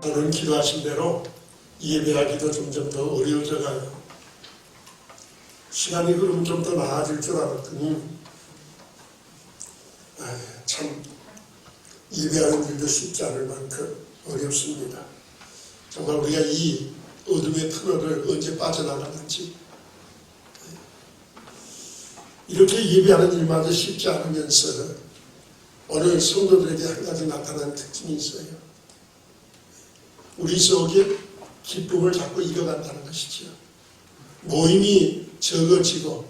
저는 기도하신 대로 예배하기도 점점 더 어려워져 가요. 시간이 흐르면 좀 더 나아질 줄 알았더니 참 예배하는 일도 쉽지 않을 만큼 어렵습니다. 정말 우리가 이 어둠의 터널을 언제 빠져나가는지, 이렇게 예배하는 일마저 쉽지 않으면서 오늘 성도들에게 한 가지 나타나는 특징이 있어요. 우리 속에 기쁨을 자꾸 잃어간다는 것이지요. 모임이 적어지고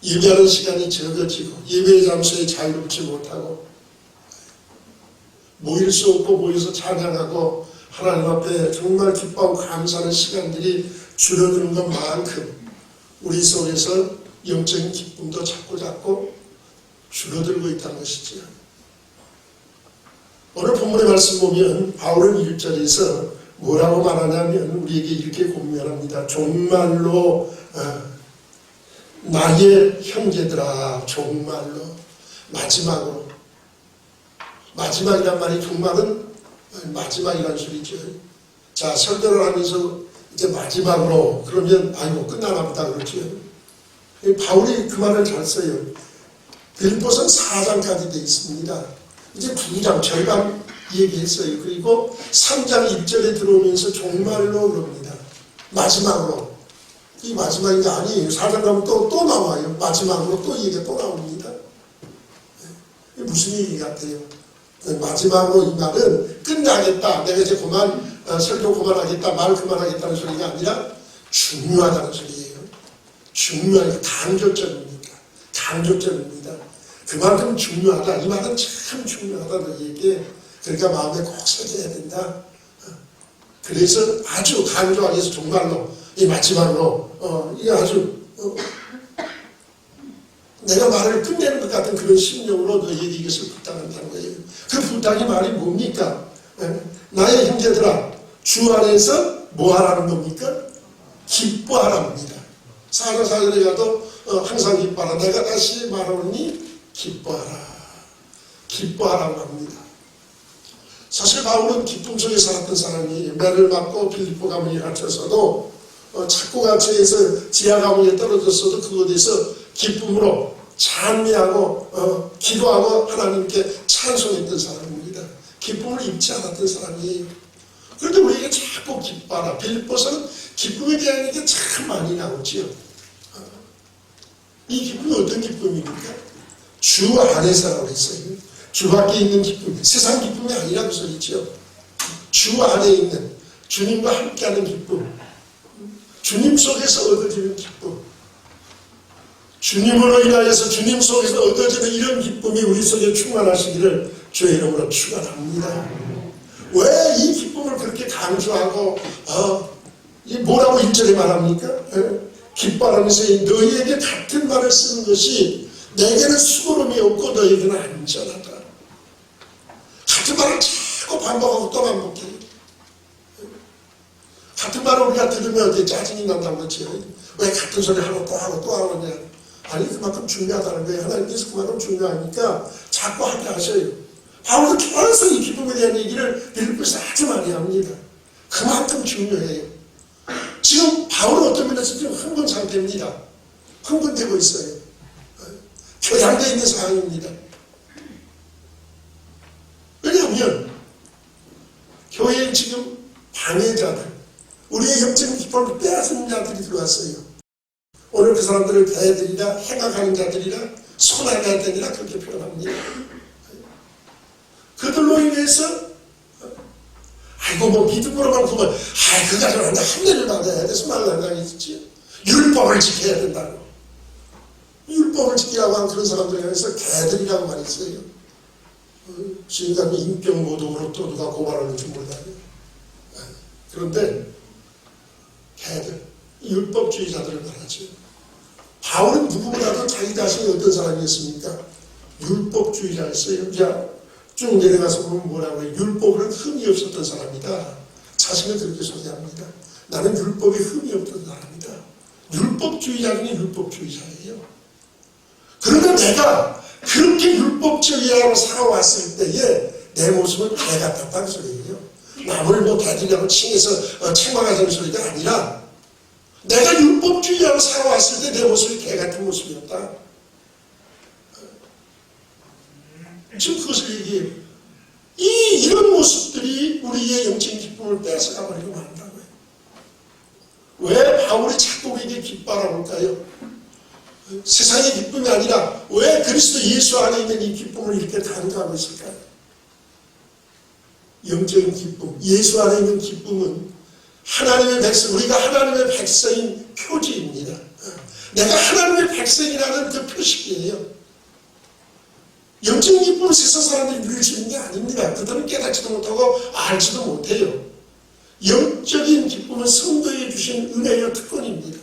예배하는 시간이 적어지고 예배의 장소에 자유롭지 못하고 모일 수 없고 모여서 찬양하고 하나님 앞에 정말 기뻐하고 감사하는 시간들이 줄어드는 것만큼 우리 속에서 영적인 기쁨도 자꾸 줄어들고 있다는 것이지요. 오늘 본문의 말씀 보면 바울은 1절에서 뭐라고 말하냐면 우리에게 이렇게 공면합니다. 종말로 나의 형제들아, 종말로, 마지막이란 말이 종말은 마지막이란 소리죠. 자, 설교를 하면서 이제 마지막으로 그러면 아이고 끝나나 보다 그렇죠. 바울이 그 말을 잘 써요. 빌립보서는 4장까지 되어 있습니다. 이제 2장 절반 얘기했어요. 그리고 3장 1절에 들어오면서 종말로 그럽니다. 마지막으로. 이 마지막이 아니에요. 4장 가면 또 나와요. 마지막으로 또 얘기가 또 나옵니다. 무슨 얘기 같아요? 마지막으로 이 말은 끝나겠다. 내가 이제 설교 그만하겠다. 말 그만하겠다는 소리가 아니라 중요하다는 소리예요. 중요하니까 강조점입니다. 그만큼 중요하다. 이 말은 참 중요하다. 너희에게. 그러니까 마음에 꼭 새겨야 된다. 그래서 아주 강조하기 위해서 정말로 이 마지막으로 이게 아주 내가 말을 끝내는 것 같은 그런 심령으로 너희에게 이것을 부탁한다는 거예요. 그 부탁이 말이 뭡니까? 나의 형제들아, 주 안에서 뭐 하라는 겁니까? 기뻐하랍니다. 4장 4절에 가도 항상 기뻐하라. 내가 다시 말하노니 기뻐하라고 합니다. 사실 바울은 기쁨 속에 살았던 사람이 매를 맞고 빌립보 가문에 갇혀서도 착고 갇혀서 지하 가문에 떨어졌어도 그곳에서 기쁨으로 찬미하고 기도하고 하나님께 찬송했던 사람입니다. 기쁨을 잊지 않았던 사람이에요. 그런데 우리에게 자꾸 기뻐하라. 빌립보서는 기쁨에 대한 얘기가 참 많이 나오지요. 이 기쁨이 어떤 기쁨입니까? 주 안에서라고 했어요. 주 밖에 있는 기쁨, 세상 기쁨이 아니라고 소리죠. 주 안에 있는 주님과 함께하는 기쁨, 주님 속에서 얻어지는 기쁨, 주님으로 인하여서 주님 속에서 얻어지는 이런 기쁨이 우리 속에 충만하시기를 주의 이름으로 축원합니다. 왜 이 기쁨을 그렇게 강조하고 뭐라고 1절에 말합니까? 기뻐하면서 너희에게 같은 말을 쓰는 것이 내게는 수고름이 없고 너희에게는 안전하다. 같은 말을 자꾸 반복하고 또 반복해요. 같은 말을 우리가 들으면 어떻게 짜증이 난다는 거지. 왜 같은 소리 하고 또 하고 또 하느냐. 아니 그만큼 중요하다는 거예요. 하나님께서 그만큼 중요하니까 자꾸 하게 하셔요. 바울도 계속 이 기쁨에 대한 얘기를 빌립보에서 아주 많이 합니다. 그만큼 중요해요. 지금 바울은 어떤 면에서 지금 흥분 상태입니다. 흥분되고 있어요. 교양되어 있는 상황입니다. 왜냐하면 교회에 지금 방해자들, 우리의 영적인 기쁨을 빼앗는 자들이 들어왔어요. 오늘 그 사람들을 개들이라 행악하는 자들이라 손해자들이라 그렇게 표현합니다. 그들로 인해서 아이고 뭐 믿음으로만 보면 그 가정은 함대를 받아야 돼서 말라당했지. 율법을 지켜야 된다고. 율법을 지키라고 한 그런 사람들에 대해서 개들이라고 말했어요. 지금까지 인격 모독으로 또 누가 고발하는지 몰라요. 그런데 개들, 율법주의자들을 말하죠. 바울은 누구보다도 자기 자신이 어떤 사람이었습니까? 율법주의자였어요. 자, 쭉 내려가서 보면 뭐라고 해요? 율법은 흠이 없었던 사람이다. 자신을 그렇게 소개합니다. 나는 율법에 흠이 없던 사람이다. 율법주의자는 율법주의자예요. 그러나 내가 그렇게 율법주의하고 살아왔을 때에 내 모습은 개 같았다는 소리예요. 남을 뭐 개들이라고 칭해서 책망하자는 소리가 아니라 내가 율법주의하고 살아왔을 때 내 모습이 개 같은 모습이었다. 지금 그것을 얘기해요. 이런 모습들이 우리의 영적인 기쁨을 뺏어가버리고 만다고요. 왜 바울이 자꾸 우리에게 기뻐하라고 할까요? 세상의 기쁨이 아니라 왜 그리스도 예수 안에 있는 이 기쁨을 이렇게 강조하고 있을까요? 영적인 기쁨, 예수 안에 있는 기쁨은 하나님의 백성, 우리가 하나님의 백성인 표지입니다. 내가 하나님의 백성이라는 그 표식이에요. 영적인 기쁨은 세상 사람들이 누릴 수 있는 게 아닙니다. 그들은 깨닫지도 못하고 알지도 못해요. 영적인 기쁨은 성도에게 주신 은혜요 특권입니다.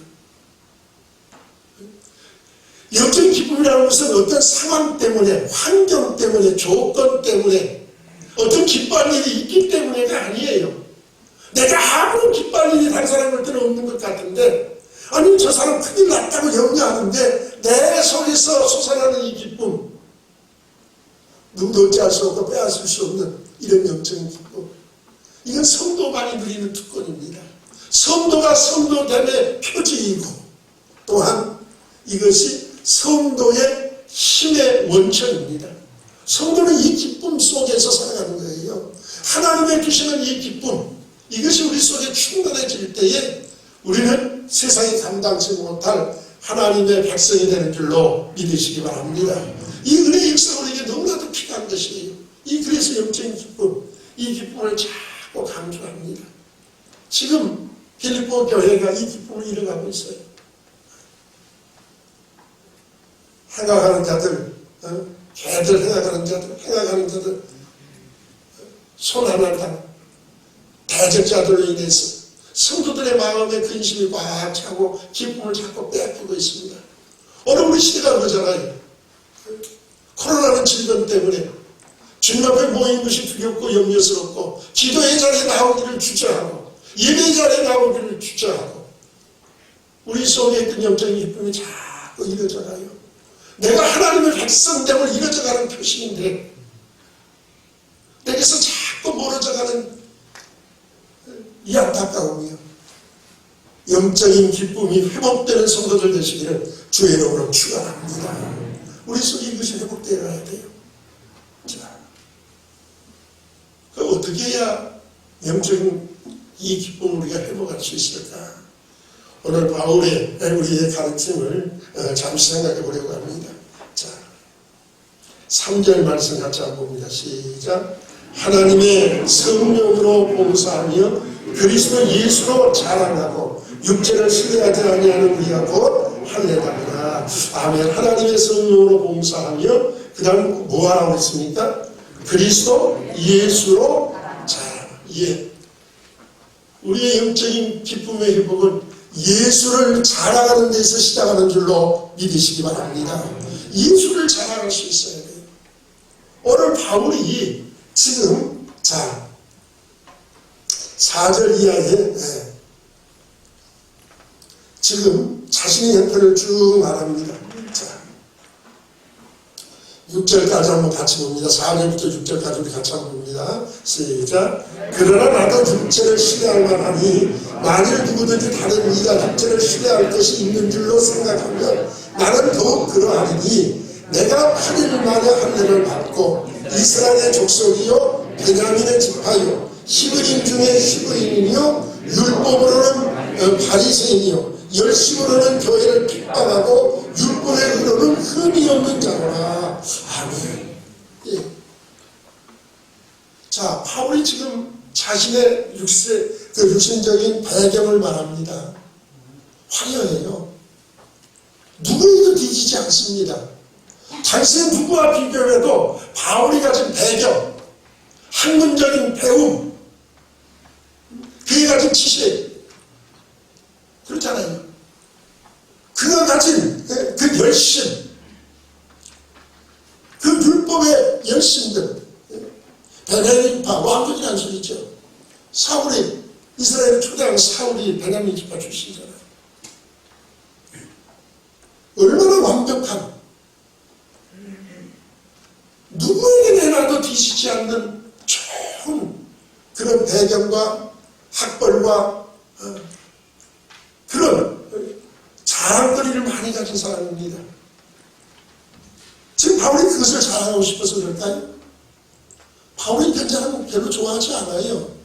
영적인 기쁨이라는 것은 어떤 상황 때문에, 환경 때문에, 조건 때문에 어떤 기뻐할 일이 있기 때문에가 아니에요. 내가 아무런 기뻐할 일이 다른 사람 볼 때는 없는 것 같은데, 아니 저 사람 큰일 났다고 염려하는데 내 속에서 솟아나는 이 기쁨, 누구도 어찌할 수 없고 빼앗을 수 없는 이런 영적인 기쁨, 이건 성도만이 누리는 특권입니다. 성도가 성도됨의 표지이고 또한 이것이 성도의 힘의 원천입니다. 성도는 이 기쁨 속에서 살아가는 거예요. 하나님의 주시는 이 기쁨, 이것이 우리 속에 충만해질 때에 우리는 세상이 감당치 못할 하나님의 백성이 되는 줄로 믿으시기 바랍니다. 이 은혜의 역사가 우리에게 너무나도 필요한 것이에요. 그래서 영적인 기쁨, 이 기쁨을 자꾸 강조합니다. 지금 빌립보 교회가 이 기쁨을 잃어가고 있어요. 행악하는 자들, 개들 행악하는 자들, 손 하나당 대적자들로 인해서 성도들의 마음에 근심이 꽉 차고 기쁨을 자꾸 빼앗기고 있습니다. 오늘 우리 시대가 그러잖아요. 코로나는 질병 때문에 주님 앞에 모이는 것이 두렵고 염려스럽고 기도의 자리에 나오기를 주저하고 예배의 자리에 나오기를 주저하고 우리 속에 있던 영적인 기쁨이 자꾸 이어져가요. 내가 하나님의 백성됨을 이어져가는 표시인데 내게서 자꾸 멀어져가는 이 안타까움이요. 영적인 기쁨이 회복되는 성도들 되시기를 주의 이름으로 축원합니다. 우리 속에 이것이 회복되어야 돼요. 자, 그 어떻게 해야 영적인 이 기쁨을 우리가 회복할 수 있을까? 오늘 바울의 우리의 가르침을 잠시 생각해 보려고 합니다. 자, 3절 말씀 같이 한번 봅니다. 시작. 하나님의 성령으로 봉사하며 그리스도 예수로 자랑하고 육체를 신뢰하지 아니하는 우리가 곧 할례답니다. 아멘. 하나님의 성령으로 봉사하며 그 다음 뭐하라고 했습니까? 그리스도 예수로 자랑. 예. 우리의 영적인 기쁨의 회복은 예수를 자랑하는 데서 시작하는 줄로 믿으시기 바랍니다. 예수를 자랑할 수 있어야 돼요. 오늘 바울이 지금 4절 이하에 지금 자신의 형편을 쭉 말합니다. 자, 6절까지 한번 같이 봅니다. 4절부터 6절까지 우리 같이 한번 봅니다. 시작. 그러나 나도 육체를 신뢰할 만하니 만일 누구든지 다른 이가 육체를 신뢰할 것이 있는 줄로 생각하면 나는 더욱 그러하니 내가 8일 만에 할례를 받고 이스라엘의 족속이요 베냐민의 지파요 히브리인 중에 히브리인이요 율법으로는 바리새인이요 열심으로는 교회를 핍박하고 율법의 의로는 흠이 없는 자로라. 아멘. 예. 자, 바울이 지금 자신의 육신적인 배경을 말합니다. 화려해요. 누구에도 뒤지지 않습니다. 당시 누구와 비교해도 바울이 가진 배경, 학문적인 배움, 그에 가진 지식, 그렇잖아요. 그가 가진 그 열심, 그 율법의 열심들, 베냐민 지파, 왕족이라는 소리죠. 사울이, 이스라엘 초대왕 사울이 베냐민 지파 출신이잖아요. 얼마나 완벽한, 누구에게 내놔도 뒤지지 않는 좋은 그런 배경과 학벌과 그런 자랑거리를 많이 가진 사람입니다. 지금 바울이 그것을 자랑하고 싶어서 그럴까요? 바울이 그런 자랑 별로 좋아하지 않아요.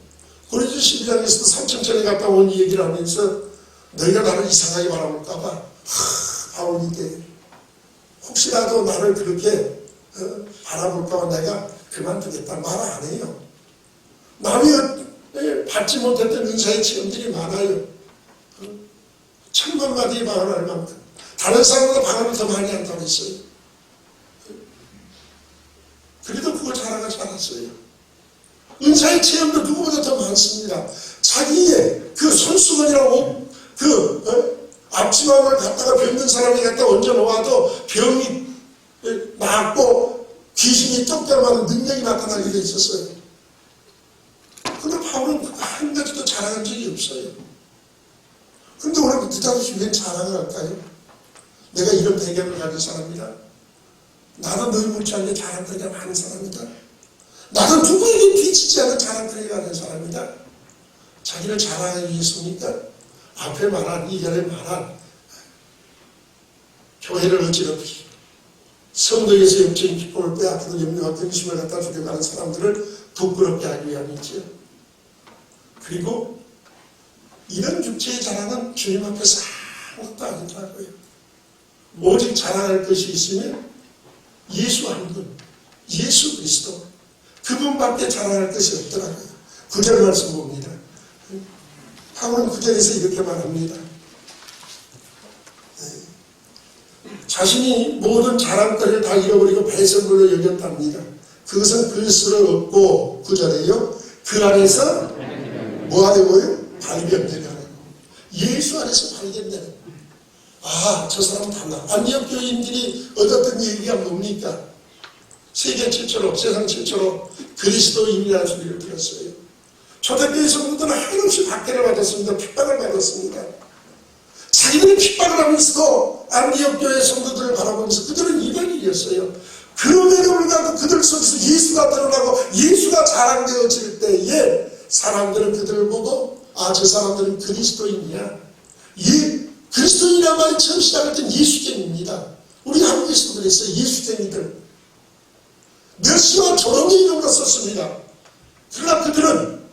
고린도 12장에서도 삼천천에 갔다 온 얘기를 하면서 너희가 나를 이상하게 바라볼까봐 바울이 이때 혹시라도 나를 그렇게 바라볼까봐 내가 그만두겠다 말 안 해요. 남이 받지 못했던 은사의 체험들이 많아요. 1000마디의 방언할 만큼 다른 사람보다 방언을 더 많이 한다고 했어요. 그래도 그걸 자랑하지 않았어요. 은사의 체험도 누구보다 더 많습니다. 자기의 그 손수건이라고 앞치마를 갖다가 병든 사람이 갖다 얹어놓아도 병이 낫고 귀신이 쫓겨나는 능력이 나타나게 돼 있었어요. 그런데 바울은 그거 한 가지도 자랑한 적이 없어요. 그런데 오늘 느닷없이 왜 자랑을 할까요? 내가 이런 배경을 가진 사람이다. 나도 너희 못지않게 자랑거리가 많은 사람이다. 나도 누구에게 비치지 않은 자랑거리가 가진 사람이다. 자기를 자랑하기 위해서니까 앞에 말한 이전에 말한 교회를 어지럽히 성도에서 영적인 기쁨을 빼앗기고 염려와 근심을 갖다 죽여가는 사람들을 부끄럽게 하기 위함이지요. 그리고 이런 육체의 자랑은 주님 앞에서 아무것도 아니더라고요. 오직 자랑할 것이 있으면 예수 한 분, 예수 그리스도 그분밖에 자랑할 것이 없더라고요. 9절 말씀 봅니다. 바울은 9절에서 이렇게 말합니다. 자신이 모든 자랑거리를 다 잃어버리고 배설물로 여겼답니다. 그것은 그리스도를 얻고 9절에요. 그 안에서 뭐 하려고요? 발견되려고. 예수 안에서 발견되는. 아, 저 사람 달라. 안디옥 교인들이 얻었던 얘기가 뭡니까? 세계 최초로, 세상 최초로 그리스도인이라는 소리를 들었어요. 초대교회 성도들은 한없이 박해를 받았습니다. 핍박을 받았습니다. 자기들이 핍박을 하면서도 안디옥 교회 성도들을 바라보면서 그들은 이방인이었어요. 그럼에도 불구하고 그들 속에서 예수가 드러나고 예수가 자랑되어질 때에 사람들은 그들을 보고 아, 저 사람들은 그리스도인이야. 그리스도인이란 말이 처음 시작할 땐 예수쟁입니다. 우리 한국에서도 그랬어요. 예수쟁이들. 멸시와 조롱의 이름으로 썼습니다. 그러나 그들은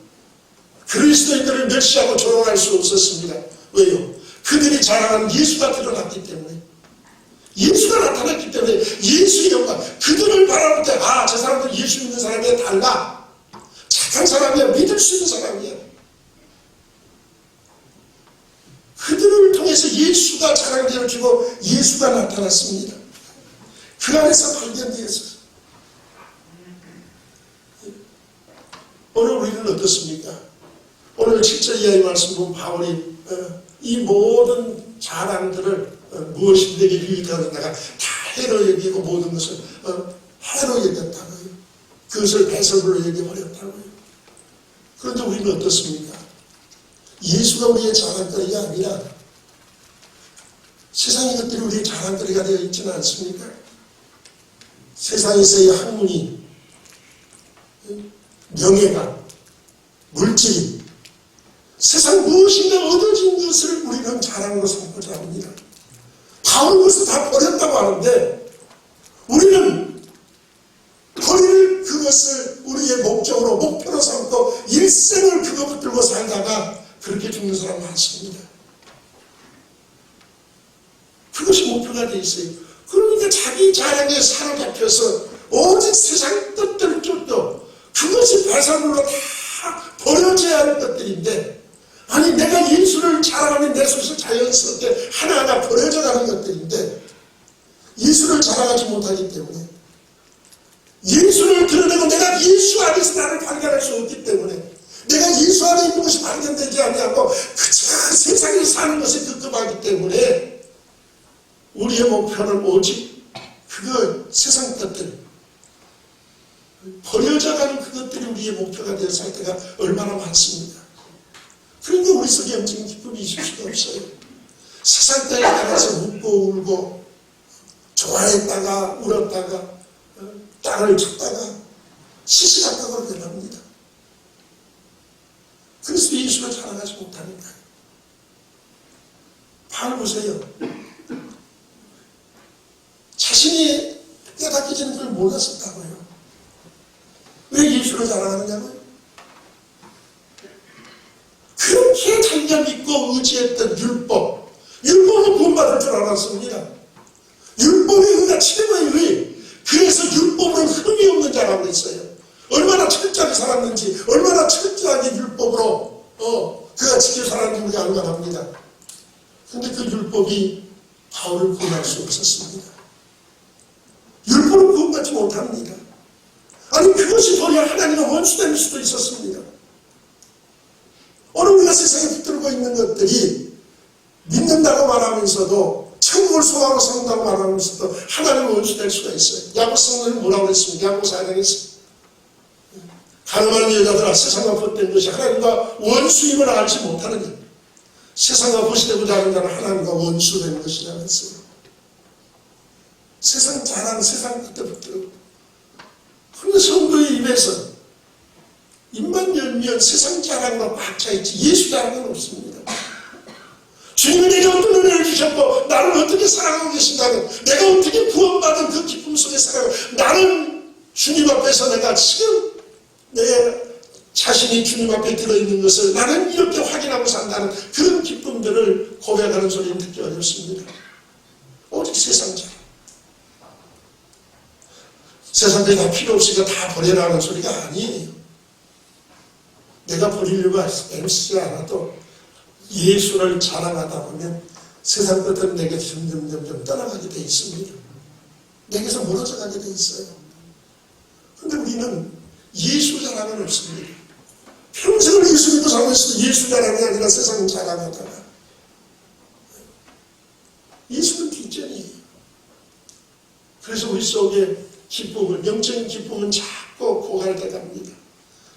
그리스도인들을 멸시하고 조롱할 수 없었습니다. 왜요? 그들이 자랑하는 예수가 드러났기 때문에, 예수가 나타났기 때문에 예수의 영광, 그들을 바라볼 때 아, 저 사람들 예수 믿는 사람이야. 달라. 착한 사람이야. 믿을 수 있는 사람이야. 그들을 통해서 예수가 자랑되어지고 예수가 나타났습니다. 그 안에서 발견되었어요. 오늘 우리는 어떻습니까? 오늘 7절 이하의 말씀 보면 바울이 이 모든 자랑들을 무엇이 내게 유익하는 내가 다 해로 여기고 모든 것을 해로 여겼다고요. 그것을 배설물로 여겨버렸다고요. 그런데 우리는 어떻습니까? 예수가 우리의 자랑거리가 아니라 세상의 것들이 우리의 자랑거리가 되어 있지는 않습니까? 세상에서의 학문이, 명예가, 물질, 세상 무엇인가 얻어진 것을 우리는 자랑으로 삼고자 합니다. 바울은 그것을 다 버렸다고 하는데 우리는 버릴 그것을 우리의 목적으로 목표로 삼고 일생을 그것 붙들고 살다가 그렇게 죽는 사람 많습니다. 그것이 목표가 되어 있어요. 그러니까 자기 자랑에 사로잡혀서 오직 세상 뜻들을 쫓도 그것이 배설물로 다 버려져야 할 것들인데 아니 내가 예수를 자랑하면 내 속에서 자연스럽게 하나하나 버려져가는 것들인데 예수를 자랑하지 못하기 때문에 예수를 드러내고 내가 예수 안에서 나를 발견할 수 없기 때문에 내가 예수 안에 있는 것이 발견되지 아니하고 그저 세상에 사는 것에 급급하기 때문에 우리의 목표는 오직 그거 세상 것들 버려져가는 그것들이 우리의 목표가 되어서 할 때가 얼마나 많습니다. 그런데 우리 속에 영적인 기쁨이 있을 수가 없어요. 세상 때에 따라서 웃고 울고 좋아했다가 울었다가 땅을 쳤다가 시시각각으로 변합니다. 그리스도 예수를 자랑하지 못하니까요. 바울 보세요. 자신이 깨닫기 전에 그걸 몰랐었다고요. 왜 예수를 자랑하느냐고요? 그렇게 자기가 믿고 의지했던 율법은 구원받을 줄 알았습니다. 율법이 그가 최고의 의. 그래서 율법으로 흠이 없는 자라고 했어요. 얼마나 철저하게 살았는지, 얼마나 철저하게 율법으로 그가 지켜 살았는지 우리가 알고 합니다. 근데 그 율법이 바울을 구원할 수 없었습니다. 율법을 구원받지 못합니다. 아니 그것이 도리어 하나님과 원수될 수도 있었습니다. 오늘 우리가 세상에 붙들고 있는 것들이 믿는다고 말하면서도 천국을 소망하고 산다고 말하면서도 하나님과 원수될 수가 있어요. 야곱 성도는 뭐라고 했습니까? 야곱 4장에서 가늠한 여자들아 세상과 벗된 것이 하나님과 원수임을 알지 못하느냐. 세상과 벗이되고자 하는 자는 하나님과 원수된 것이라고 했어요. 세상 자랑, 세상 그때부터 그런데 성도의 입에서 입만 열면 세상 자랑과 꽉 차있지 예수 자랑은 없습니다. 주님이 내게 어떤 은혜를 주셨고 나를 어떻게 사랑하고 계신다고, 내가 어떻게 구원받은 그 기쁨 속에 살아가고, 나는 주님 앞에서 내가 지금 내 자신이 주님 앞에 들어있는 것을 나는 이렇게 확인하고 산다는 그런 기쁨들을 고백하는 소리는 듣기 어렵습니다. 오직 세상 자랑. 세상에 다 필요 없으니까 다 버려라는 소리가 아니에요. 내가 버리려고 애쓰지 않아도 예수를 자랑하다 보면 세상 것들은 내게 점점 떠나가게 돼 있습니다. 내게서 멀어져 가게 돼 있어요. 그런데 우리는 예수 자랑은 없습니다. 평생을 예수 믿고 살면서도 예수 자랑이 아니라 세상 자랑하다가 예수는 뒷전이에요. 그래서 우리 속에 기쁨은, 영적인 기쁨은 자꾸 고갈돼 갑니다.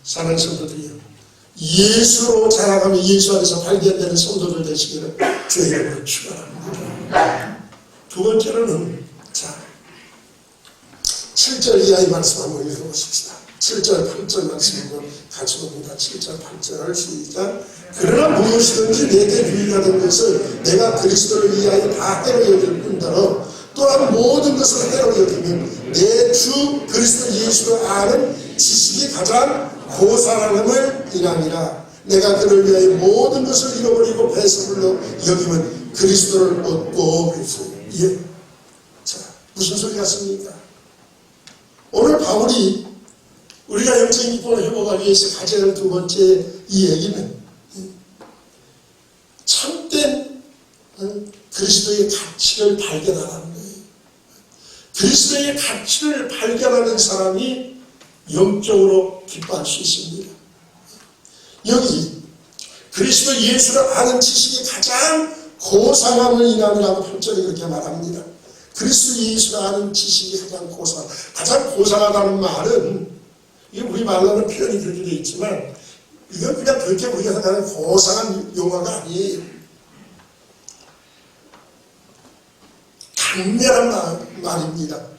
사랑하는 성도들이요, 예수로 자라가며 예수 안에서 발견되는 성도들 되시기를 주의 이름으로 축원합니다. 두 번째로는 7절 이하의 말씀 한번 읽어보십시다. 7절 8절 말씀 한번 같이 봅니다. 7절 8절 시작. 그러나 무엇이든지 내게 유익하던 것을 내가 그리스도를 위하여 다 해로 여길 뿐더러 또한 모든 것을 해로 여기면 내 주 그리스도 예수를 아는 지식이 가장 고사함을 인함이라. 내가 그를 위하여 모든 것을 잃어버리고 배설물로 여기면 그리스도를 얻고 그랬어요. 예. 자, 무슨 소리 같습니까? 오늘 바울이 우리가 영적인 기쁨을 회복하기 위해서 가져야 할 두 번째 이 얘기는 참된 그리스도의 가치를 발견하라는 거예요. 그리스도의 가치를 발견하는 사람이 영적으로 기뻐할 수 있습니다. 여기 그리스도 예수를 아는 지식이 가장 고상함을 인함이라고 8절에 그렇게 말합니다. 그리스도 예수를 아는 지식이 가장 고상하다. 가장 고상하다는 말은 이게 우리 말로는 표현이 그렇게 되어 있지만 이건 그냥 그렇게 우리가 생각하는 고상한 용어가 아니에요. 강렬한 말입니다.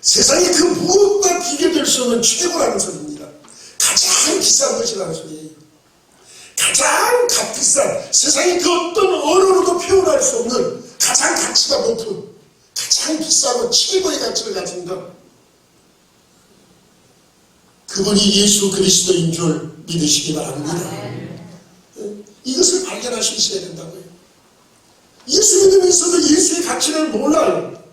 세상에 그 무엇과 비교될 수 없는 최고라는 소리입니다. 가장 비싼 것이라는 소리예요. 가장 값비싼, 세상에 그 어떤 언어로도 표현할 수 없는 가장 가치가 높은, 가장 비싸고 최고의 가치를 가진 것, 그분이 예수 그리스도인 줄 믿으시기 바랍니다. 이것을 발견할 수 있어야 된다고요. 예수 믿으면서도 예수의 가치를 몰라요.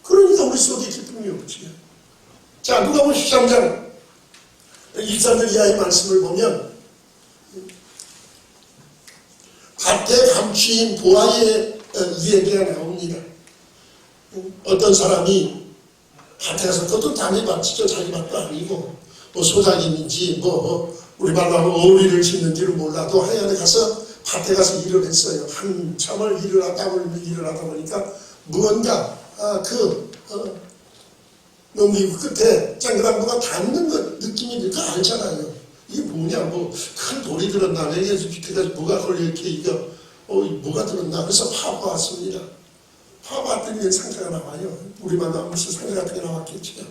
그러니까 우리 속에 기쁨이 없지요. 자, 누가복음 13장 1절 이하의 말씀을 보면 밭에 감추인 보아의 이야기가 나옵니다. 어떤 사람이 밭에 가서 그것도 남의 밭이죠. 자기 밭도 아니고 뭐 소작임인지 뭐 우리 말로 하면 어리를 짓는지를 몰라도 하여간에 가서 밭에 가서 일을 했어요. 한참을 일을 하다 보니까 무언가 너무 끝에 짱그랑구가 닿는 것 느낌이 그거 알잖아요. 이게 뭐냐, 뭐 큰 돌이 들었나, 내게 밑에가 뭐가 걸려 이렇게 이거 뭐가 들었나. 그래서 파고 왔습니다. 파봤더니 상자가 나와요. 우리만 나면 무슨 상자 같은 게 나왔겠죠.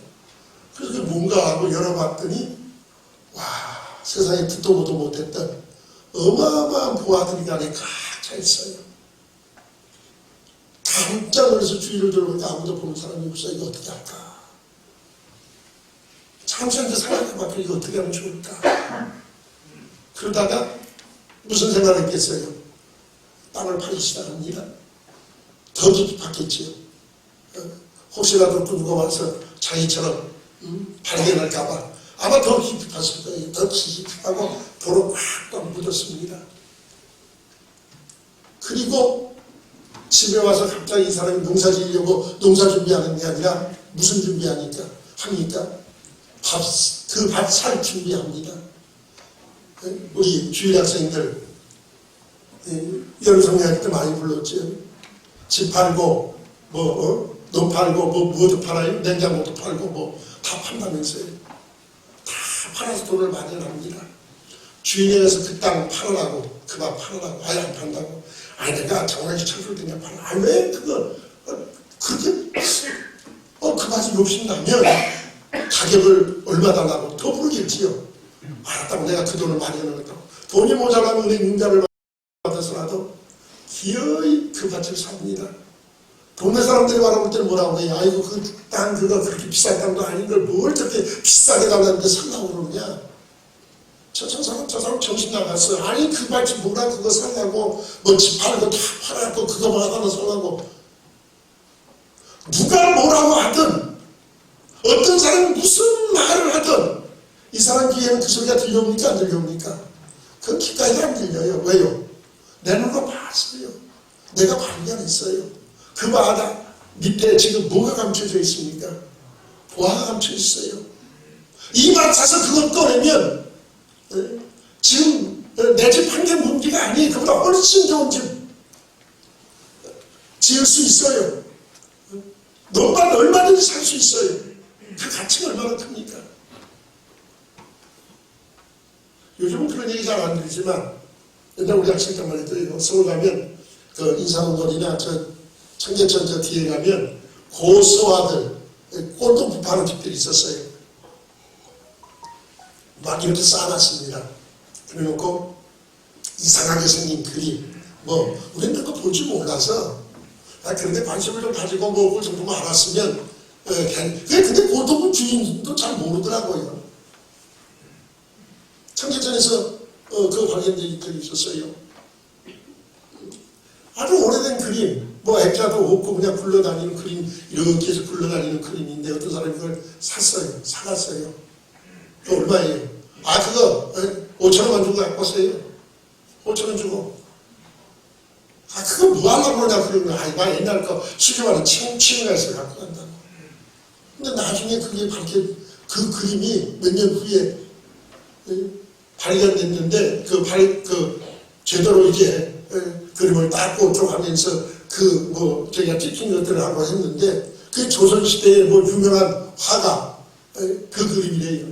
그래서 그게 뭔가 하고 열어봤더니 와, 세상에 듣도 보도 못했던 어마어마한 보아들이 안에 꽉 차 있어요. 깜짝 놀라서 주위를 돌아보니까 아무도 보는 사람이 없어요. 이거 어떻게 할까? 잠시만 생각해봐. 이거 어떻게 하면 좋을까? 그러다가 무슨 생각을 했겠어요? 땅을 파기 시작합니다. 더 깊이 팠겠지요. 혹시라도 누가 와서 자기처럼 발견할까봐 아마 더 깊이 팠을 거예요. 더 깊이 파고 도로 꽉 묻었습니다. 그리고 집에 와서 갑자기 이 사람이 농사 지으려고 농사 준비하는 게 아니라 무슨 준비합니까? 그 밥 살 준비합니다. 우리 주일 학생들 연성회할 때 많이 불렀죠. 집 팔고 논 팔고 뭐도 팔아요. 냉장고도 팔고 다 판다면서요. 다 팔아서 돈을 마련합니다. 주인에 가서 그 땅 팔으라고 그 밥 팔으라고 아예 안 판다고. 내가 정말 철을 그냥 팔아. 왜 그거 그렇게 그 맛이 욕심나면 가격을 얼마 달라고 더 부르겠지요. 알았다고 내가 그 돈을 마련하겠다고. 돈이 모자라면 은행 융자를 받아서라도 기어이 그 밭을 삽니다. 동네 사람들이 바라볼 때는 뭐라고 해요? 아이고 그 땅 그거 그렇게 비싼 땅도 아닌 걸 뭘 저렇게 비싸게 달라는데 살라고 그러느냐. 저 사람 정신 나갔어요. 아니 그 밭이 뭐라 그거 살라고 집 팔고 다 팔아갖고 그거 하나 살라고. 누가 뭐라고 하든 어떤 사람이 무슨 말을 하든 이 사람 귀에는 그 소리가 들려옵니까? 안 들려옵니까? 그건 귀까지 안 들려요. 왜요? 내 눈으로 봤어요. 내가 발견했어요. 그 바다 밑에 지금 뭐가 감춰져 있습니까? 보화가 감춰 있어요. 이 밭 사서 그걸 꺼내면 지금 내 집 한 개 문제가 아니에요. 그보다 훨씬 좋은 집 지을 수 있어요. 논밭 얼마든지 살 수 있어요. 그 가치가 얼마나 큽니까? 요즘은 그런 얘기 잘 안 들리지만 옛날 우리 학생 때만 해도 서울 가면 그 인사동거리나 저 청계천 저 뒤에 가면 고서와들 꼴도 파는 집들이 있었어요. 막 이렇게 쌓아놨습니다. 그래놓고 이상하게 생긴 그림 우리는 그거 볼 줄 몰라서 그런데 관심을 좀 가지고 그걸 정도 알았으면 근데 고도분 주인도 잘 모르더라고요. 청계천에서 그 발견된 글이 있었어요. 아주 오래된 그림, 액자도 없고 그냥 굴러다니는 그림, 이렇게 해서 굴러다니는 그림인데 어떤 사람이 그걸 샀어요. 사갔어요. 그 얼마예요? 그거 5,000원만 주고 갖고 왔어요. 5,000원 주고. 그거 뭐 하려고 그러냐 그러면 옛날 거 수집하는 칭칭해서 갖고 간다고. 근데 나중에 그게 그 그림이 몇 년 후에 발견됐는데 제대로 이제 그림을 닦고 쭉 하면서 저희가 찍힌 것들을 하고 했는데 그 조선시대의 유명한 화가 그 그림이래요.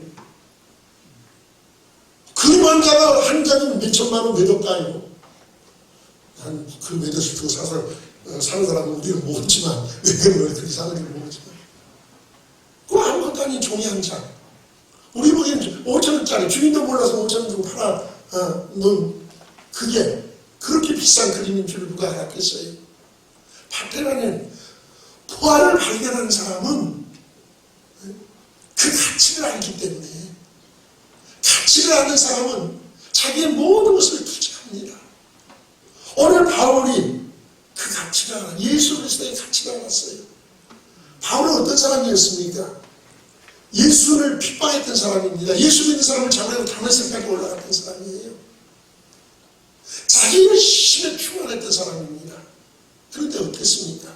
그림 한 장가 한 장이 몇 천만 원 몇 억가요. 그 몇 억씩 주고 사서 사는 사람은 우리는 모르지만 왜 그렇게 사는지 모르지만 그 아무것도 아닌 종이 한 장. 우리 보기엔 5,000원짜리 주인도 몰라서 5,000원 주고 팔아 놓은 그게 그렇게 비싼 그림인 줄 누가 알았겠어요. 밭에라는 포화를 발견한 사람은 그 가치를 알기 때문에 가치를 아는 사람은 자기의 모든 것을 투자합니다. 오늘 바울이 그 가치를 알아 예수 그리스도의 가치를 알았어요. 바울은 어떤 사람이었습니까? 예수를 핍박했던 사람입니다. 예수 믿는 사람을 잡으려고 다메섹까지 올라갔던 사람이에요. 자기 열심히 충원했던 사람입니다. 그런데 어땠습니까?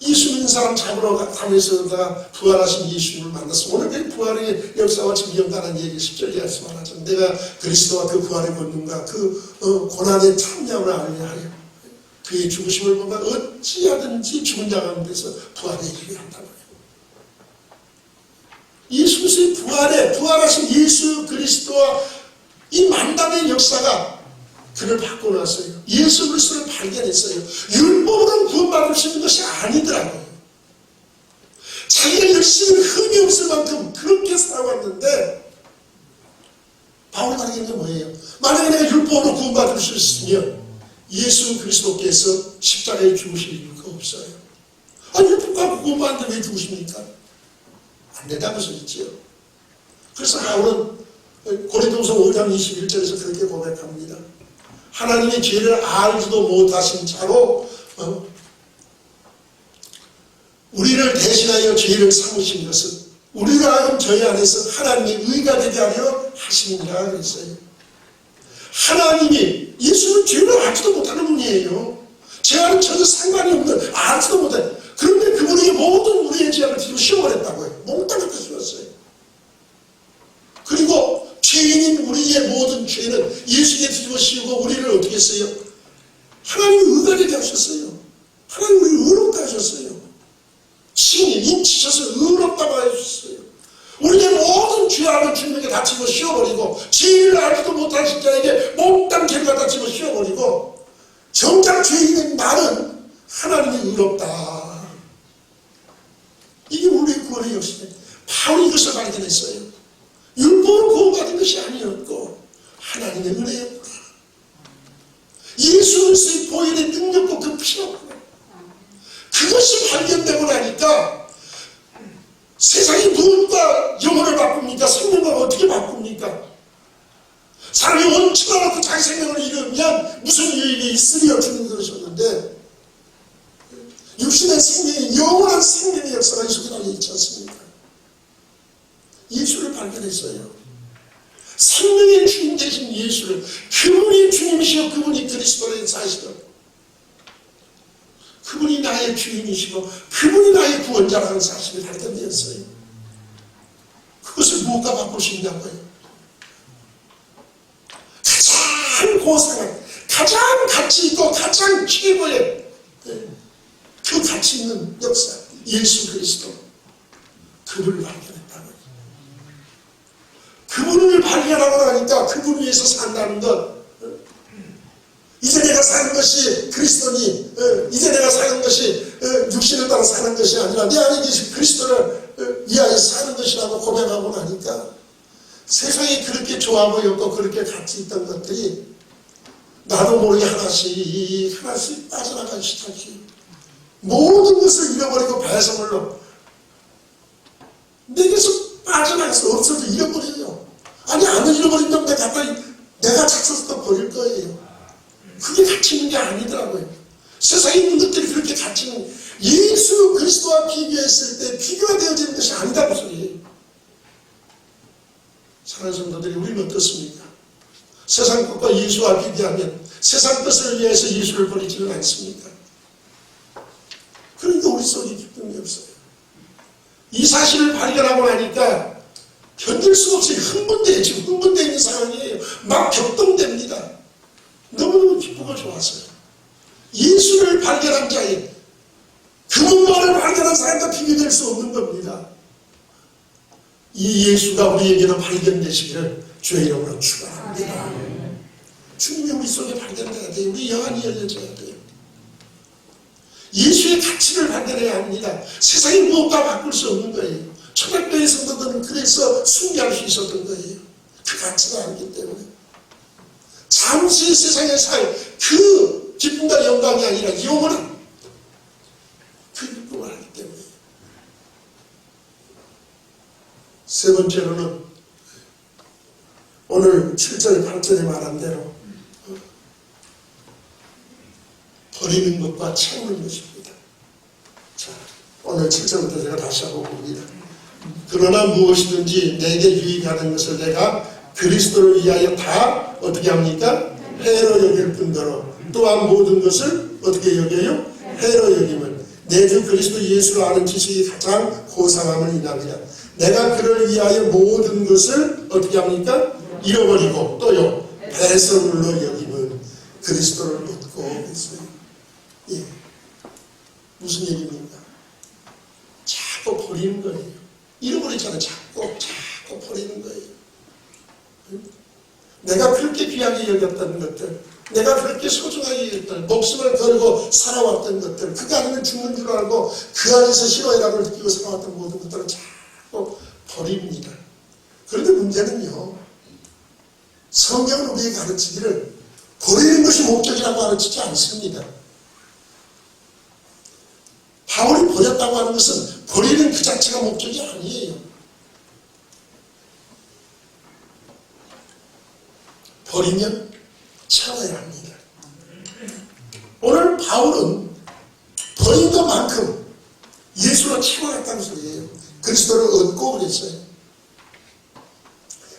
예수 믿는 사람 잡으러 가면서 부활하신 예수님을 만났어. 오늘 그 부활의 역사와 지금 연관한 얘기 10절 이하에서 말하죠. 내가 그리스도와 그 부활의 권능과 그 고난의 참여를 알려 하여 그의 죽으심을 보면 어찌하든지 죽은 자 가운데서 부활의 일을 한다고 해요. 예수 그리스도의 부활하신 예수 그리스도와 이 만담의 역사가 그를 바꿔놨어요. 예수 그리스도를 발견했어요. 율법으로 구원받을 수 있는 것이 아니더라고요. 자기가 열심히 흠이 없을 만큼 그렇게 살아왔는데, 바울이 말하는 게 뭐예요? 만약에 내가 율법으로 구원받을 수 있으면 예수 그리스도께서 십자가에 죽으실 이유가 없어요. 아니, 율법과 구원받는데 왜 죽으십니까? 안 된다고 써있지요. 그래서 바울은 고린도서 5장 21절에서 그렇게 고백합니다. 하나님의 죄를 알지도 못하신 자로 우리를 대신하여 죄를 삼으신 것은 우리가 하여금 저희 안에서 하나님의 의가 되게 하려 하심이라 그랬어요. 하나님이 예수는 죄를 알지도 못하는 분이에요. 죄와는 전혀 상관이 없는, 알지도 못해. 그런데 그분에게 모든 우리의 죄를 뒤로 씌워버렸다고요. 몽땅 갖다 씌웠어요. 그리고 죄인인 우리의 모든 죄는 예수께 뒤집어 씌우고 우리를 어떻게 했어요? 하나님의 의가 되게 하셨어요. 하나님의 의롭다 하셨어요. 신이 인치셔서 의롭다고 하셨어요. 우리의 모든 죄악을 주님에게 다 집어 씌워버리고 죄를 알지도 못하신 자에게 몽땅 죄를 갖다 집어 씌워버리고 정작 죄인인 나는 하나님이 의롭다. 이게 우리의 구원의 역사예요. 바로 이것을 발견했어요. 율법으로 구원받은 것이 아니었고 하나님의 은혜였구나. 예수 그리스도의 보혈의 능력과 그 피였구나. 그것이 발견되고 나니까 세상이 무엇과 영혼을 바꿉니까? 생명을 어떻게 바꿉니까? 사람이 원치도 않고 자기 생명을 잃으면 무슨 유익이 있으리요? 주님 그러셨는데 육신의 생명이 영원한 생명의 역사가 이 속에 달려있지 않습니까? 예수를 발견했어요. 생명의 주님 되신 예수를, 그분이 주님이시고 그분이 그리스도의 사실을, 그분이 나의 주인이시고 그분이 나의 구원자라는 사실이 발견되었어요. 그것을 무엇과 바꿀 수 있냐고요? 가장 고상한, 가장 가치 있고 가장 최고의 그 가치 있는 역사, 예수 그리스도, 그분을 발견했다고요. 그분을 발견하고 나니까 그분 위해서 산다는 것, 이제 내가 사는 것이 그리스도니, 이제 내가 사는 것이 육신을 따라 사는 것이 아니라 내 안에 계신 그리스도를 위하여 사는 것이라고 고백하고 나니까 세상이 그렇게 좋아 보였고 그렇게 가치 있던 것들이 나도 모르게 하나씩 하나씩 빠져나가기 시작해요. 모든 것을 잃어버리고 배설물로 내게서 빠져나가서 없어도 잃어버려요. 아니, 안 잃어버린다면 내가 찾아서 버릴 거예요. 그게 가치 있는 게 아니더라고요. 세상에 있는 것들이 그렇게 가치 있는, 예수 그리스도와 비교했을 때 비교가 되어지는 것이 아니다고 소리예요. 사랑하는 성도들이, 우리는 어떻습니까? 세상 것과 예수와 비교하면 세상 것을 위해서 예수를 버리지는 않습니까? 그러니까 우리 속에 기쁨이 없어요. 이 사실을 발견하고 나니까 견딜 수가 없어요. 흥분돼요. 지금 흥분되어 있는 상황이에요. 막 격동됩니다. 너무너무 기쁘고 좋았어요. 예수를 발견한 자에, 그분만을 발견한 사람과 비교될 수 없는 겁니다. 이 예수가 우리에게는 발견되시기를 주의 이름으로 축원합니다. 주님이 우리 속에 발견돼야 돼요. 우리 영안이 열려져야 돼요. 예수의 가치를 발견해야 합니다. 세상이 무엇과 바꿀 수 없는 거예요. 초대교회 성도들은 그래서 숭배할 수 있었던 거예요. 그 가치가 아니기 때문에. 잠시 세상의 살, 그 기쁨과 영광이 아니라 영원한 그 기쁨을 하기 때문에. 세 번째로는 오늘 7절 8절에 말한 대로 버리는 것과 채우는 것입니다. 자, 오늘 7절부터 제가 다시 한번 봅니다. 그러나 무엇이든지 내게 유익하는 것을 내가 그리스도를 위하여 다 어떻게 합니까? 해로 여길 뿐더러 또한 모든 것을 어떻게 여겨요? 해로 여김은 내 주 그리스도 예수를 아는 지식이 가장 고상함을 인함이라. 내가 그를 위하여 모든 것을 어떻게 합니까? 잃어버리고 또요 배설물로 여김은 그리스도를 묻고 있어요. 예. 무슨 얘기입니까? 자꾸 버리는 거예요. 잃어버리잖아요. 자꾸 버리는 거예요. 내가 그렇게 귀하게 여겼던 것들, 내가 그렇게 소중하게 여겼던 목숨을 걸고 살아왔던 것들, 그가 아니면 죽는 줄 알고 그 안에서 희로애락을 느끼고 살아왔던 모든 것들을 자꾸 버립니다. 그런데 문제는요, 성경은 우리에게 가르치기를 버리는 것이 목적이라고 가르치지 않습니다. 바울이 버렸다고 하는 것은 버리는 그 자체가 목적이 아니에요. 버리면 채워야 합니다. 오늘 바울은 버린 것만큼 예수로 채워갔다는 소리예요. 그리스도를 얻고 그랬어요.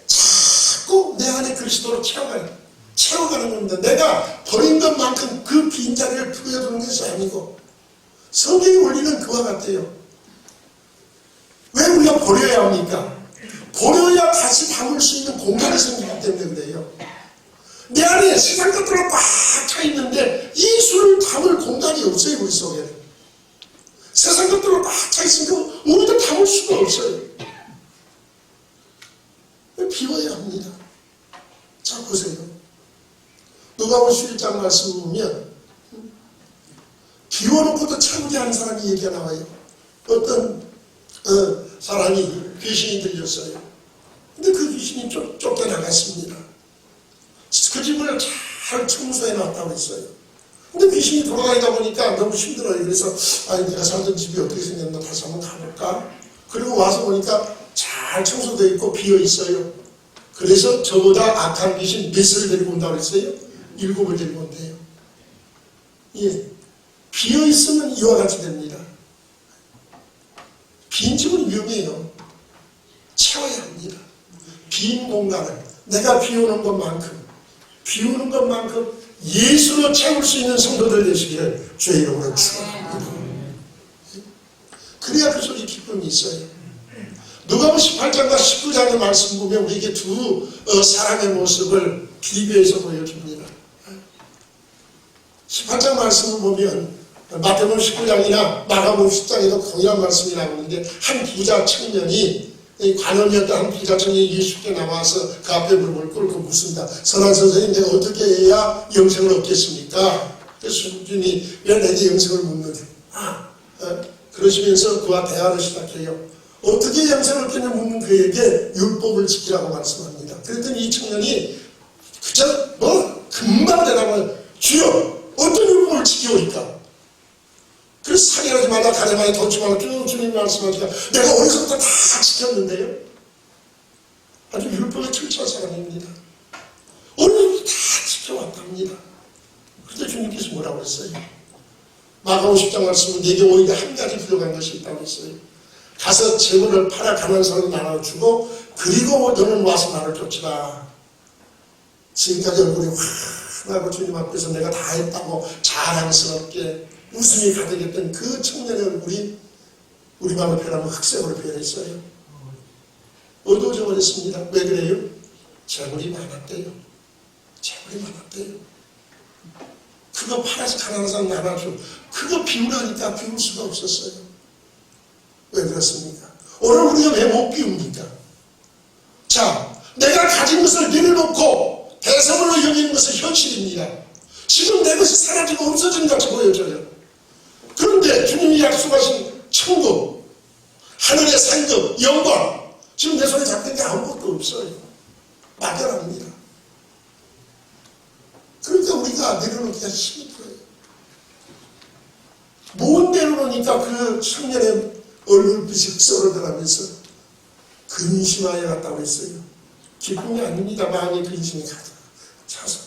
자꾸 내 안에 그리스도로 채워가는 겁니다. 내가 버린 것만큼 그 빈자리를 부여두는 것이 아니고, 성경의 원리는 그와 같아요. 왜 우리가 버려야 합니까? 버려야 다시 담을 수 있는 공간이 생기기 때문에 그래요. 내 안에 세상 것들로 꽉 차 있는데 예수를 담을 공간이 없어요. 우리 속에 세상 것들로 꽉 차 있으니까 우리도 담을 수가 없어요. 비워야 합니다. 자, 보세요. 누가복음 11장 말씀 보면 비워놓고도 채우게 하는 사람이 얘기가 나와요. 어떤 사람이 귀신이 들렸어요. 근데 그 귀신이 쫓겨나갔습니다. 그 집을 잘 청소해 놨다고 했어요. 근데 귀신이 돌아다니다 보니까 너무 힘들어요. 그래서 내가 살던 집이 어떻게 생겼나 다시 한번 가볼까? 그리고 와서 보니까 잘 청소되어 있고 비어 있어요. 그래서 저보다 악한 귀신 몇을 데리고 온다고 했어요? 7을 데리고 온대요. 예. 비어 있으면 이와 같이 됩니다. 빈 집은 위험해요. 채워야 합니다. 빈 공간을 내가 비우는 것만큼 예수로 채울 수 있는 성도들 되시기를 주의 이름으로 축원합니다. 그래야 그 속에 기쁨이 있어요. 누가복음 18장과 19장의 말씀 보면 우리에게 두 사람의 모습을 비교해서 보여줍니다. 18장 말씀을 보면 마태복음 19장이나 마가복음 10장에도 동일한 말씀이 나오는데, 한 부자 청년이 관원이었던 한 부자 청년이 예수께 나와서 그 앞에 무릎을 꿇고 묻습니다. 선한 선생님, 내가 어떻게 해야 영생을 얻겠습니까? 그래서 주님이 왜 내게 영생을 묻느냐? 그러시면서 그와 대화를 시작해요. 어떻게 영생을 얻겠냐 묻는 그에게 율법을 지키라고 말씀합니다. 그랬더니 이 청년이 그저 금방 대답을, 주여 어떤 율법을 지키오리까? 그래서 살인하지 말라, 가지 말라, 던지 말라 쭉 주님 말씀하시니까 내가 어디서부터 다 지켰는데요. 아주 율법에 철저한 사람입니다. 어디서부터 다 지켜왔답니다. 그런데 주님께서 뭐라고 했어요? 마가복음 10장 말씀은 내게 오히려 한 가지 부족한 것이 있다고 했어요. 가서 재물을 팔아 가난한 사람을 나눠주고 그리고 너는 와서 나를 쫓으라. 지금까지 얼굴이 환하고 주님 앞에서 내가 다 했다고 자랑스럽게 웃음이 가득했던 그 청년의 얼굴이 우리 마음을 표현하면 흑색으로 표현했어요. 어두워져 버렸습니다. 왜 그래요? 재물이 많았대요. 재물이 많았대요. 그거 팔아서 가난한 사람 나눠줘. 그거 비우라니까 비울 수가 없었어요. 왜 그렇습니까? 오늘 우리가 왜 못 비웁니까? 자, 내가 가진 것을 내려놓고 대성으로 여기는 것은 현실입니다. 지금 내 것이 사라지고 없어진 것 같이 보여져요. 그런데 주님이 약속하신 천국, 하늘의 상급, 영광, 지금 내 손에 잡힌 게 아무것도 없어요. 막연합니다. 그러니까 우리가 내려놓기가 힘이 들어요. 못 내려놓으니까 그 청년의 얼굴빛이 흑설어들어가면서 근심하여 갔다고 했어요. 기쁨이 아닙니다. 마음의 근심이 차서.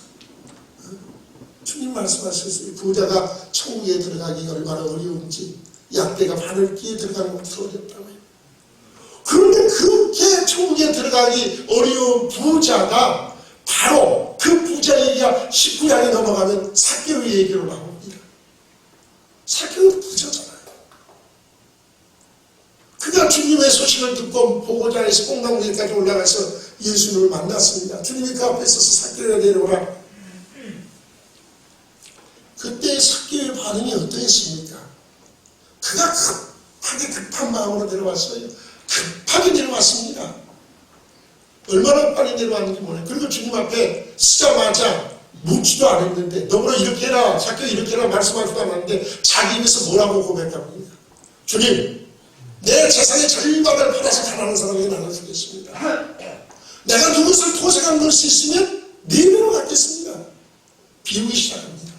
주님 말씀하셨어요. 부자가 천국에 들어가기 얼마나 어려운지, 약대가 바늘기에 들어가는 것도 어렵다고요. 그런데 그렇게 천국에 들어가기 어려운 부자가 바로 그 부자 얘기가 19장에 넘어가면 삭개오 얘기로 나옵니다. 삭개오 부자잖아요. 그가 주님의 소식을 듣고 보고자에서 뽕나무에까지 올라가서 예수님을 만났습니다. 주님이 그 앞에 있어서 삭개오야 내려오라. 그때 삭개오의 반응이 어떠했습니까? 그가 급한 마음으로 내려왔어요. 급하게 내려왔습니다. 얼마나 빨리 내려왔는지 모르겠어요. 그리고 주님 앞에 서자마자 묻지도 않았는데 너무나 이렇게 해라 자꾸 이렇게 해라 말씀하지도 않았는데 자기 입에서 뭐라고 고백합니다. 주님, 내 재산의 절반을 받아서 가난한 사람에게 나눠주겠습니다. 내가 누구를 토색한 넣을 수 있으면 4배로 갚겠습니다. 비우기 시작합니다.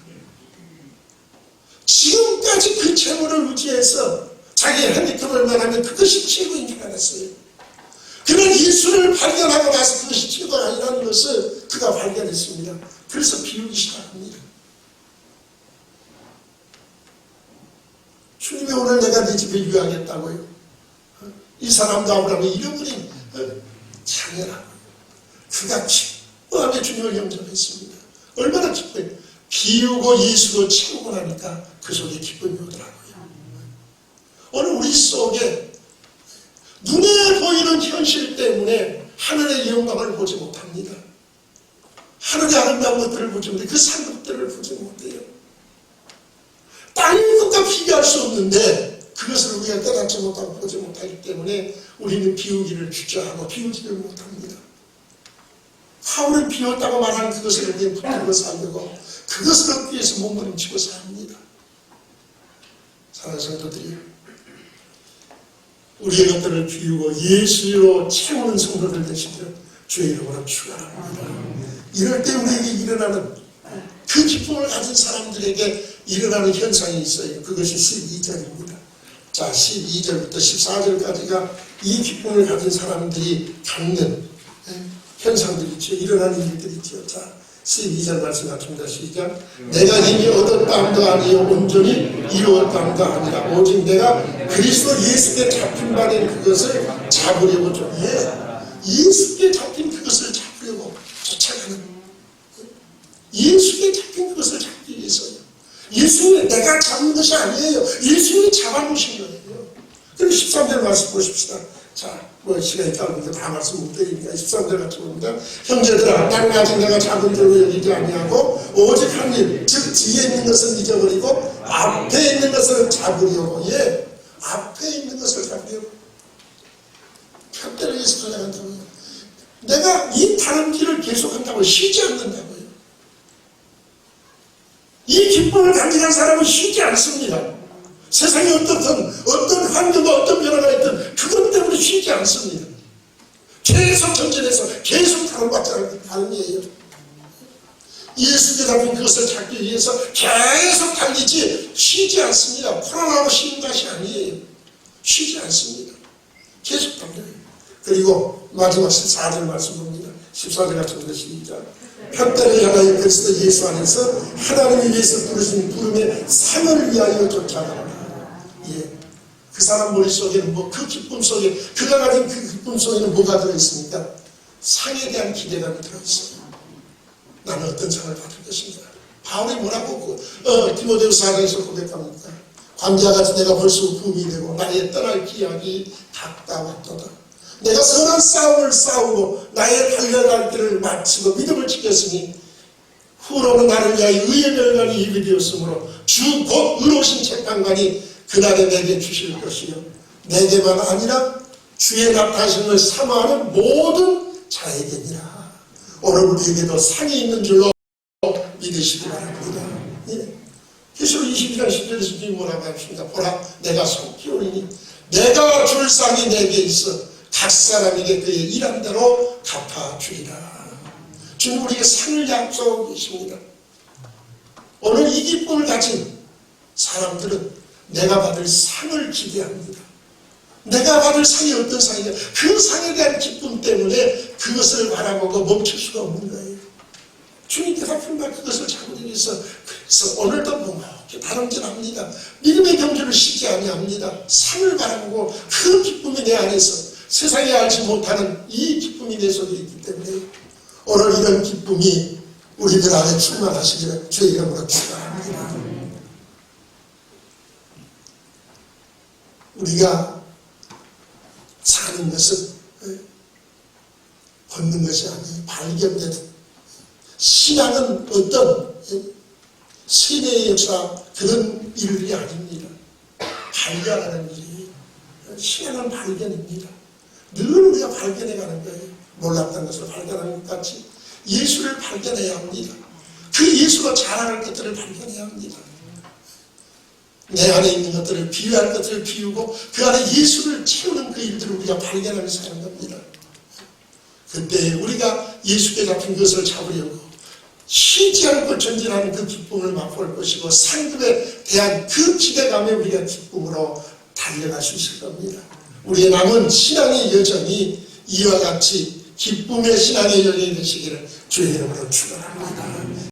지금까지 그 채무를 유지해서 자기의 핸디캡을 만하면 그것이 최고인 줄 알았어요. 그는 예수를 발견하고 나서 그것이 최고가 아니라는 것을 그가 발견했습니다. 그래서 비우기 시작합니다. 주님이 오늘 내가 네 집에 유하겠다고요. 이 사람도 아브라함의 잃어버린 자녀라고요. 그가 기뻐하며 주님을 영접했습니다. 얼마나 기뻐요. 비우고 예수로 채우고 나니까 그 속에 기쁨이 오더라고요. 오늘 우리 속에 눈에 보이는 현실 때문에 하늘의 영광을 보지 못합니다. 하늘의 아름다운 것들을 보지 못해요. 그 상급들을 보지 못해요. 땅의 것과 비교할 수 없는데 그것을 우리가 깨닫지 못하고 보지 못하기 때문에 우리는 비우기를 주저하고 비우지를 못합니다. 바울은 비웠다고 말하는 그것을 우리는 붙들고 살려고 그것을 얻기 위해서 몸부림치고 삽니다. 사랑하는 성도들이 우리의 것들을 비우고 예수로 채우는 성도들 되시기를 주의 이름으로 축원합니다. 이럴 때 우리에게 일어나는 그 기쁨을 가진 사람들에게 일어나는 현상이 있어요. 그것이 12절입니다. 자, 12절부터 14절까지가 이 기쁨을 가진 사람들이 갖는 현상들이죠. 일어나는 일들이죠. 자, 12절 말씀 같습니다. 시작. 내가 이미 얻었다함도 아니요 온전히 이루었다함도 아니라 오직 내가 그리스도 예수께 잡힌 바된 그것을 잡으려고 예수께 잡힌 그것을 잡으려고 쫓아가는 예수께 잡힌 그것을 잡기 위해서요. 예수님이 내가 잡는 것이 아니에요. 예수님이 잡아놓으신 거예요. 그리고 13절 말씀 보십시다. 자, 시간이 짧은데 다 말씀 못 드리니까 13절 같이 봅니다. 형제들아, 나는 아직 내가 작은 줄로 여기지 아니하고 오직 한 일, 즉 뒤에 있는 것은 잊어버리고 앞에 있는 것을 잡으려고 앞에 있는 것을 잡으려고 편대를 위해서 달려간다고요. 내가 이 다른 길을 계속한다고 쉬지 않는다고요. 이 기쁨을 간직한 사람은 쉬지 않습니다. 세상에 어떤 환경과 어떤 변화가 있든 그것 때문에 쉬지 않습니다. 계속 전진해서 계속 다름받지 않는 다름이에요. 예수께 잡힌 그것을 찾기 위해서 계속 달리지 쉬지 않습니다. 코로나로 쉬는 것이 아니에요. 쉬지 않습니다. 계속 달려요. 그리고 마지막 14절 말씀 봅니다. 14절 같은 것이 시작. 편대를 향하여 그리스도 예수 안에서 하나님이 위해서 부르신 부름의 상을 위하여 쫓아가라. 그 사람 머릿속에는 그 기쁨 속에 그가 가진 그 기쁨 속에는 뭐가 들어있습니까? 상에 대한 기대감이 들어있어요. 나는 어떤 상을 받을 것인가? 바울이 뭐라고 디모데후서 4장에서 고백합니까? 광야와 같이 내가 벌써 부음이 되고 나의 떠날 기약이 가까웠도다. 내가 선한 싸움을 싸우고 나의 달려갈 길을 마치고 믿음을 지켰으니 후로는 나를 위하여 의의 멸관이 입이 되었으므로 주 곧 의로우신 재판관이 그날에 내게 주실 것이요 내게만 아니라 주의 나타나심을 사모하는 모든 자에게니라. 오늘 우리에게도 상이 있는 줄로 믿으시기 바랍니다. 계시록 22장 10절에서 주님이 뭐라고 하십니까? 보라, 내가 속히 오리니 내가 줄 상이 내게 있어 각 사람에게 그의 일한 대로 갚아주리라. 주님 우리에게 상을 약속하고 계십니다. 오늘 이 기쁨을 가진 사람들은 내가 받을 상을 기대합니다. 내가 받을 상이 어떤 상이냐? 그 상에 대한 기쁨 때문에 그것을 바라보고 멈출 수가 없는 거예요. 주님께서 정말 그것을 잡기 위해서 그래서 오늘도 묵묵히 다름질합니다. 믿음의 경주를 쉬지 아니합니다. 상을 바라보고 그 기쁨이 내 안에서 세상에 알지 못하는 이 기쁨이 내 속에 있기 때문에 오늘 이런 기쁨이 우리들 안에 충만하시기를 주의 이름으로 축원합니다. 우리가 사는 것은 얻는 것이 아니에요. 발견되는 신앙은 어떤 세대의 역사 그런 일이 아닙니다. 발견하는 일이에요. 신앙은 발견입니다. 늘 우리가 발견해가는 거예요. 몰랐던 것을 발견하는 것 같이 예수를 발견해야 합니다. 그 예수로 자라날 것들을 발견해야 합니다. 내 안에 있는 것들을 비유할 것들을 비우고 그 안에 예수를 채우는 그 일들을 우리가 발견하면서 하는 겁니다. 그때 우리가 예수께 잡힌 것을 잡으려고 쉬지 않고 전진하는 그 기쁨을 맛볼 것이고 상급에 대한 그 기대감에 우리가 기쁨으로 달려갈 수 있을 겁니다. 우리의 남은 신앙의 여정이 이와 같이 기쁨의 신앙의 여정이 되시기를 주의 이름으로 축원합니다.